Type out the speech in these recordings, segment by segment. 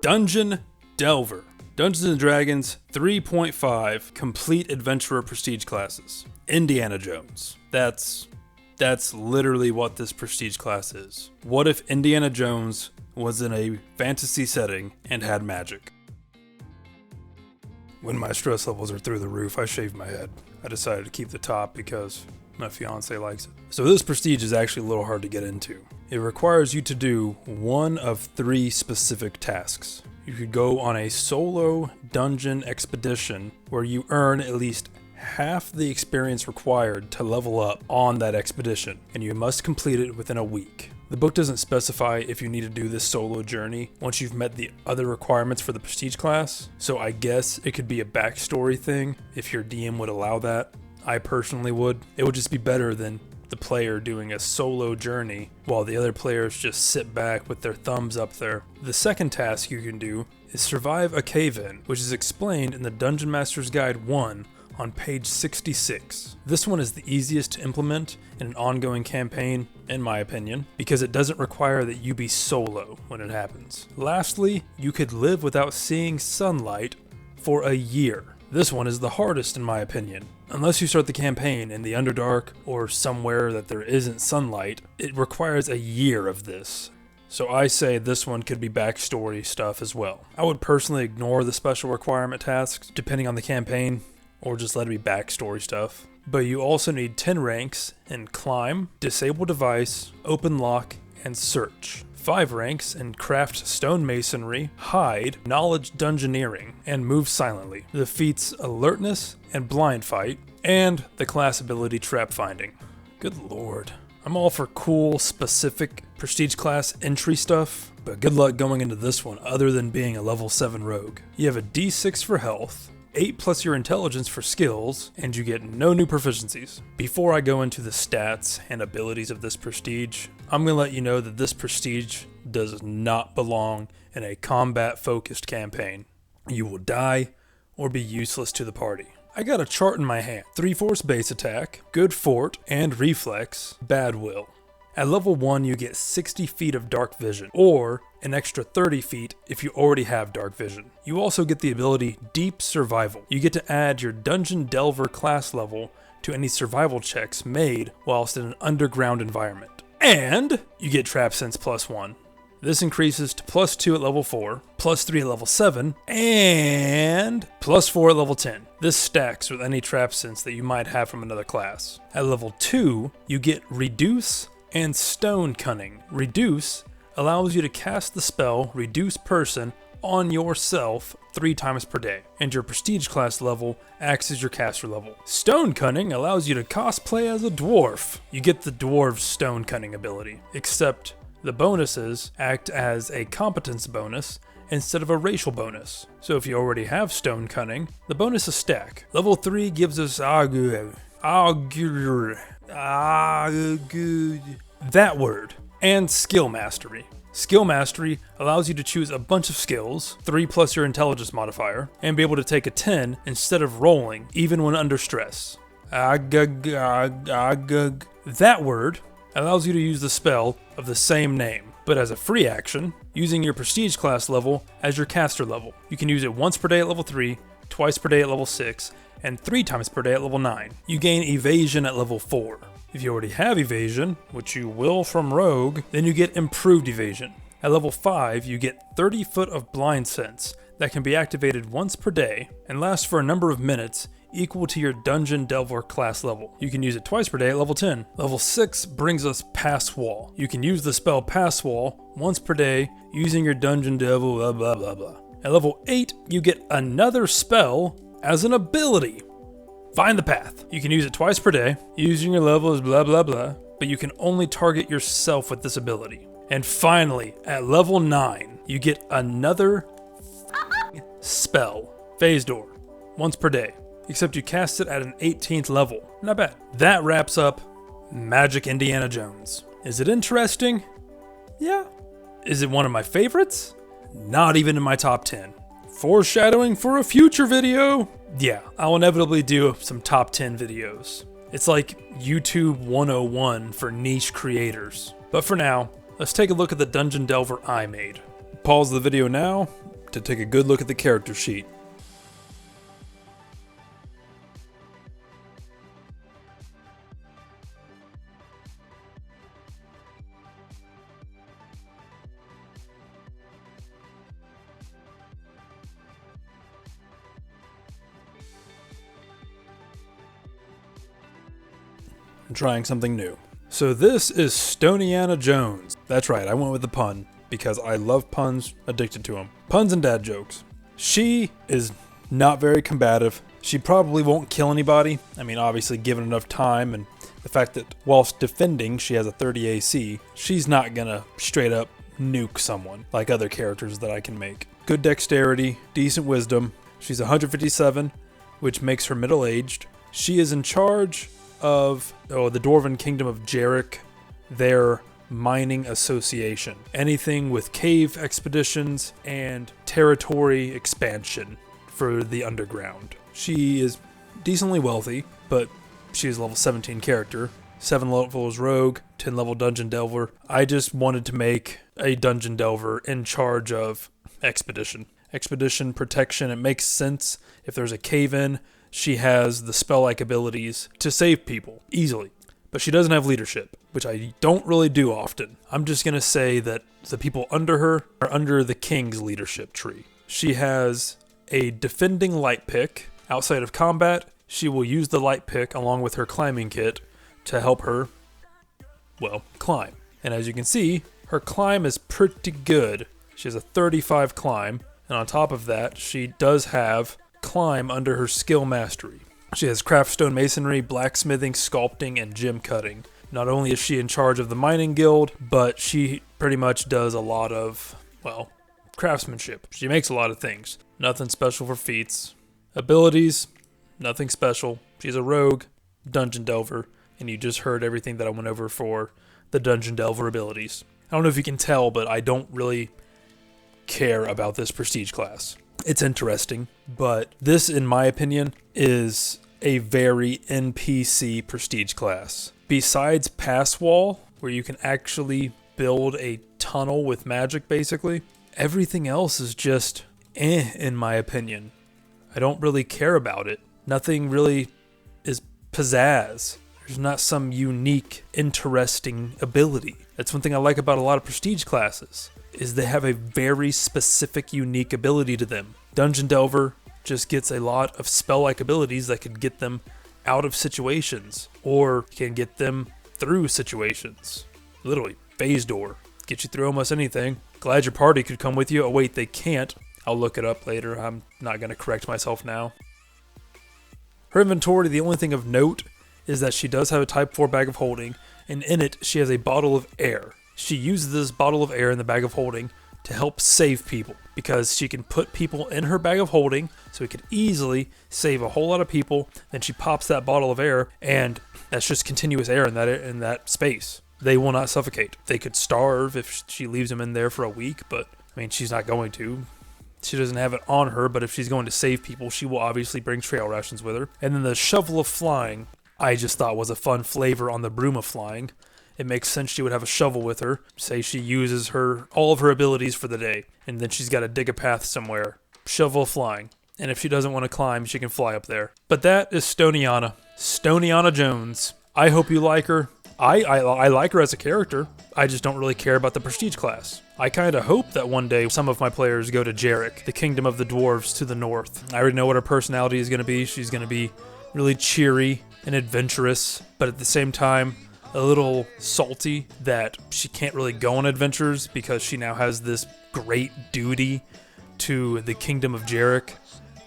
Dungeon Delver. Dungeons & Dragons 3.5 Complete Adventurer Prestige Classes. Indiana Jones. That's literally what this prestige class is. What if Indiana Jones was in a fantasy setting and had magic? When my stress levels are through the roof, I shave my head. I decided to keep the top because my fiance likes it. So this prestige is actually a little hard to get into. It requires you to do one of 3 specific tasks. You could go on a solo dungeon expedition where you earn at least half the experience required to level up on that expedition, and you must complete it within a week. The book doesn't specify if you need to do this solo journey once you've met the other requirements for the prestige class, so I guess it could be a backstory thing if your DM would allow that. I personally would. It would just be better than the player doing a solo journey while the other players just sit back with their thumbs up there. The second task you can do is survive a cave-in, which is explained in the Dungeon Master's Guide 1 on page 66. This one is the easiest to implement in an ongoing campaign, in my opinion, because it doesn't require that you be solo when it happens. Lastly, you could live without seeing sunlight for a year. This one is the hardest in my opinion. Unless you start the campaign in the Underdark or somewhere that there isn't sunlight, it requires a year of this. So I say this one could be backstory stuff as well. I would personally ignore the special requirement tasks depending on the campaign, or just let it be backstory stuff. But you also need 10 ranks in Climb, Disable Device, Open Lock, and Search. 5 ranks in Craft Stonemasonry, Hide, Knowledge Dungeoneering, and Move Silently. The feats Alertness and Blind Fight, and the class ability Trap Finding. Good lord. I'm all for cool, specific prestige class entry stuff, but good luck going into this one other than being a level 7 rogue. You have a D6 for health, 8 plus your intelligence for skills, and you get no new proficiencies. Before I go into the stats and abilities of this prestige, I'm going to let you know that this prestige does not belong in a combat-focused campaign. You will die or be useless to the party. I got a chart in my hand. 3-Force base attack, good fort and reflex, bad will. At level 1 you get 60 feet of dark vision, or an extra 30 feet if you already have dark vision. You also get the ability Deep Survival. You get to add your Dungeon Delver class level to any survival checks made whilst in an underground environment. And you get Trap Sense +1. This increases to +2 at level 4, +3 at level 7, and +4 at level 10. This stacks with any Trap Sense that you might have from another class. At level 2, you get Reduce and Stone Cunning. Reduce allows you to cast the spell Reduce Person on yourself 3 times per day, and your prestige class level acts as your caster level. Stone Cunning allows you to cosplay as a dwarf. You get the dwarf Stone Cunning ability, except the bonuses act as a competence bonus instead of a racial bonus. So if you already have Stone Cunning, the bonuses stack. Level 3 gives us that word, and Skill Mastery. Skill Mastery allows you to choose a bunch of skills, 3 plus your intelligence modifier, and be able to take a 10 instead of rolling, even when under stress. That word allows you to use the spell of the same name, but as a free action, using your prestige class level as your caster level. You can use it once per day at level 3, twice per day at level 6, and 3 times per day at level 9. You gain evasion at level 4. If you already have evasion, which you will from rogue, then you get improved evasion. At level 5, you get 30 foot of blind sense that can be activated once per day and lasts for a number of minutes equal to your Dungeon Delver class level. You can use it twice per day at level 10. Level 6 brings us Pass Wall. You can use the spell Pass Wall once per day using your Dungeon Delver blah blah blah blah. At level 8, you get another spell as an ability. Find the Path. You can use it twice per day, using your levels blah blah blah, but you can only target yourself with this ability. And finally, at level 9, you get another spell, Phase Door, once per day, except you cast it at an 18th level. Not bad. That wraps up Magic Indiana Jones. Is it interesting? Yeah. Is it one of my favorites? Not even in my top 10. Foreshadowing for a future video. Yeah, I'll inevitably do some top 10 videos. It's like YouTube 101 for niche creators. But for now, let's take a look at the Dungeon Delver I made. Pause the video now, to take a good look at the character sheet. I'm trying something new. So this is Stoniana Jones. That's right, I went with the pun because I love puns, addicted to them. Puns and dad jokes. She is not very combative. She probably won't kill anybody. I mean, obviously given enough time and the fact that whilst defending she has a 30 AC, she's not gonna straight up nuke someone like other characters that I can make. Good dexterity, decent wisdom. She's 157, which makes her middle-aged. She is in charge of the Dwarven Kingdom of Jarek, their mining association. Anything with cave expeditions and territory expansion for the underground. She is decently wealthy, but she is a level 17 character, 7 levels rogue, 10 level dungeon delver. I just wanted to make a dungeon delver in charge of expedition. Expedition protection, it makes sense. If there's a cave-in, she has the spell-like abilities to save people easily. But she doesn't have leadership, which I don't really do often. I'm just going to say that the people under her are under the king's leadership tree. She has a defending light pick. Outside of combat, she will use the light pick along with her climbing kit to help her, well, climb. And as you can see, her climb is pretty good. She has a 35 climb, and on top of that, she does have climb under her skill mastery. She has craft stone masonry, blacksmithing, sculpting, and gem cutting. Not only is she in charge of the mining guild, but she pretty much does a lot of, well, craftsmanship. She makes a lot of things. Nothing special for feats. Abilities, nothing special. She's a rogue, dungeon delver, and you just heard everything that I went over for the dungeon delver abilities. I don't know if you can tell, but I don't really care about this prestige class. It's interesting, but this, in my opinion, is a very NPC prestige class. Besides Pass Wall, where you can actually build a tunnel with magic, basically, everything else is just in my opinion. I don't really care about it. Nothing really is pizzazz. There's not some unique, interesting ability. That's one thing I like about a lot of prestige classes, is they have a very specific, unique ability to them. Dungeon Delver just gets a lot of spell-like abilities that could get them out of situations, or can get them through situations. Literally, phase door. Get you through almost anything. Glad your party could come with you. Oh wait, they can't. I'll look it up later. I'm not going to correct myself now. Her inventory, the only thing of note is that she does have a type 4 bag of holding, and in it she has a bottle of air. She uses this bottle of air in the bag of holding to help save people, because she can put people in her bag of holding, so it could easily save a whole lot of people. Then she pops that bottle of air, and that's just continuous air in that space. They will not suffocate. They could starve if she leaves them in there for a week, but I mean, she's not going to. She doesn't have it on her, but if she's going to save people, she will obviously bring trail rations with her. And then the shovel of flying, I just thought was a fun flavor on the broom of flying. It makes sense she would have a shovel with her. Say she uses all of her abilities for the day, and then she's got to dig a path somewhere. Shovel of flying. And if she doesn't want to climb, she can fly up there. But that is Stoniana. Stoniana Jones. I hope you like her. I like her as a character. I just don't really care about the prestige class. I kind of hope that one day some of my players go to Jarek, the kingdom of the dwarves to the north. I already know what her personality is going to be. She's going to be really cheery and adventurous, but at the same time, a little salty that she can't really go on adventures because she now has this great duty to the kingdom of Jarek,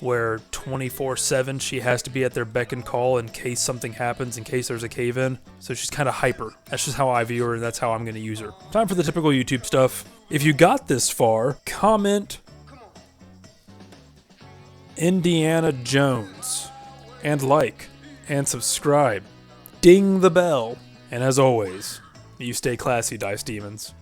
where 24/7 she has to be at their beck and call in case something happens, in case there's a cave-in. So she's kind of hyper. That's just how I view her, and that's how I'm going to use her. Time for the typical YouTube stuff. If you got this far, comment Indiana Jones, and like, and subscribe. Ding the bell. And as always, you stay classy, Dice Demons.